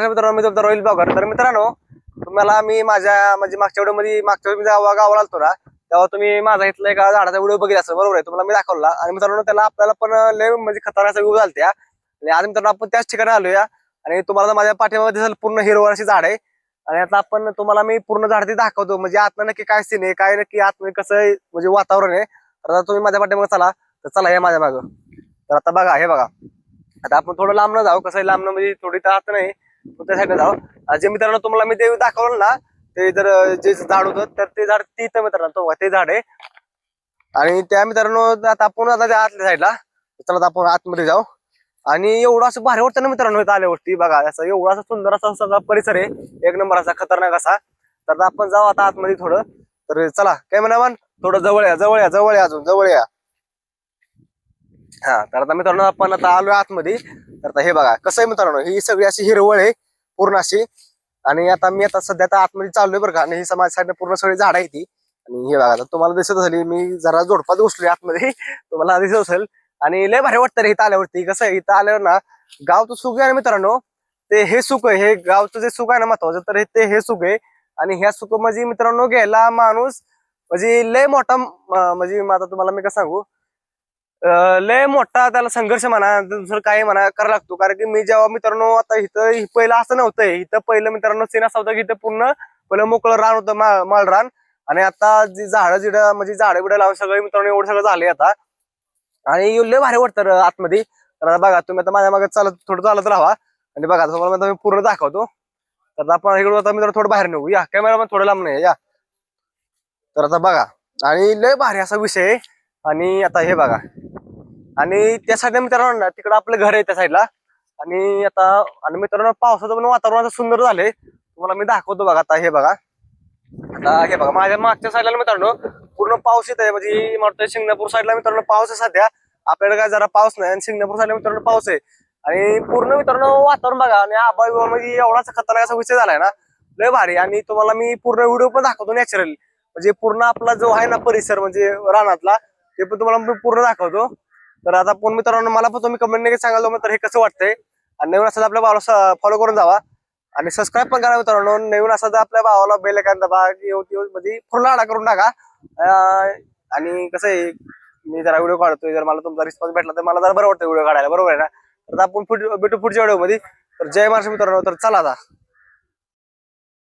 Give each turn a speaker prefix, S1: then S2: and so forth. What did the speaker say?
S1: मित्रांनो मी तुमचा रोहिल ब्लॉगर. तर मित्रांनो तुम्हाला मी माझ्या म्हणजे मागच्या व्हिडिओ मी जेव्हा गावाला आलतो ना तेव्हा तुम्ही माझा इथला एका झाडाचा व्हिडिओ बघितला असेल, बरोबर आहे. तुम्हाला मी दाखवला आणि मित्रांनो त्याला आपल्याला पण लय म्हणजे खतरनाक व्ह्यू झालत्या. आणि आज मित्रांनो आपण त्याच ठिकाणी आलोया आणि तुम्हाला माझ्या पाठीमागे दिसेल पूर्ण हिरवळ अशी झाड आहे. आणि आता आपण तुम्हाला मी पूर्ण झाड ते दाखवतो, म्हणजे आतनं नक्की काय सीन आहे, काय नक्की आतमध्ये कसं म्हणजे वातावरण आहे. तर आता तुम्ही माझ्या पाठीमागे चला, तर चला या माझ्या मागं. तर आता बघा, हे बघा, आता आपण थोडं लांब न जाऊ, कसं लांब म्हणजे थोडी तर आत नाही त्या साईडने जाऊ. जे मित्रांनो तुम्हाला मी ते दाखवलं ना, ते जर जे झाड होतं तर ते झाड तिथं मित्रांनो ते झाड आहे. आणि त्या मित्रांनो आता आपण आता आतल्या साईडला चला आपण आतमध्ये जाऊ. आणि एवढं असं भारी वाटतं ना मित्रांनो इथं आल्यावरती. बघा असं एवढा असं सुंदर असा सगळा परिसर आहे, एक नंबर असा खतरनाक असा. तर आपण जाऊ आता आतमध्ये थोडं. तर चला कॅमेरामॅन थोडं जवळ या, जवळ या, जवळ या, अजून जवळ या. हा, तर आता मित्रांनो आपण आता आलोय आतमध्ये. तर आता हे बघा कसं आहे मित्रांनो, ही सगळी अशी हिरवळ आहे पूर्ण अशी. आणि आता मी आता सध्या आता आतमध्ये चाललोय बरं का. आणि ही समाज साईडने पूर्ण सगळी झाड आहे ती. आणि हे बघा तुम्हाला दिसत असेल, मी जरा जोडपात घुसलोय आतमध्ये तुम्हाला दिसत असेल. आणि लय भारी वाटतं रे इथं आल्यावरती. कसं आहे इथं आल्यावर ना गावचं सुख आहे मित्रांनो, ते हे सुख आहे, हे गावचं जे सुख आहे ना महत्वाचं, तर ते हे सुख आहे. आणि ह्या सुख म्हणजे मित्रांनो घ्यायला माणूस म्हणजे लय मोठा म्हणजे आता तुम्हाला मी कसं सांगू, लय मोठा त्याला संघर्ष म्हणा दुसरं काय म्हणा करायला लागतो. कारण की मी जेव्हा मित्रांनो आता इथं पहिलं असं नव्हतं, इथं पहिलं मित्रांनो सीन असा होता की इथं पूर्ण पहिलं मोकळं रान होतं, माळ रान. आणि आता जी झाडं जिडं म्हणजे झाडं बिडं लावून सगळं मित्रांनो एवढं सगळं झालंय आता. आणि लय भारी वाटतं आतमध्ये. तर बघा तुम्ही आता माझ्या मागे चालत थोडं चालत राहा. आणि बघा तुम्हाला मी पूर्ण दाखवतो. तर आपण इकडून आता मित्रांनो थोडं बाहेर निघू या, कॅमेरा थोडं लांब नाही या. तर आता बघा आणि लय भारी असा विषय आहे. आणि आता हे बघा, आणि त्या साईडला मित्रांनो ना तिकडं आपलं घर आहे त्या साईडला. आणि आता आणि मित्रांनो पावसाचं पण वातावरण सुंदर झालंय, तुम्हाला मी दाखवतो. बघा आता हे बघा, आता हे बघा माझ्या मागच्या साईडला मित्रांनो पूर्ण पाऊस येत आहे. म्हणजे म्हणतोय शिंगणापूर साईडला मित्रांनो पाऊस आहे सध्या. आपल्याकडे काय जरा पाऊस नाही, आणि शिंगणापूर साईडला मित्रांनो पाऊस आहे. आणि पूर्ण मित्रांनो वातावरण बघा, आणि आबाई म्हणजे एवढाच खतरनाक असा विषय झालाय ना, लय भारी. आणि तुम्हाला मी पूर्ण व्हिडिओ पण दाखवतो नॅचरल, म्हणजे पूर्ण आपला जो आहे ना परिसर म्हणजे रानातला, ते पण तुम्हाला मी पूर्ण दाखवतो. तर आता पण मित्रांनो मला पण तुम्ही कमेंट नक्की सांगाल तर हे कसं वाटतंय. आणि नवीन असं आपल्या भावाला फॉलो करून जावा आणि सबस्क्राईब पण करा मित्रांनो. नवीन असं तर आपल्या भावाला बेल आयकॉन दाबा, म्हणजे फुल आडा करून टाका. आणि कसं आहे, मी जरा व्हिडिओ काढतोय, जर मला तुमचा रिस्पॉन्स भेटला तर मला जरा बरं वाटतं व्हिडिओ काढायला, बरोबर आहे ना. तर आपण भेटू पुढच्या व्हिडिओ मध्ये. तर जय महाराष्ट्र मित्रांनो. तर चला आता.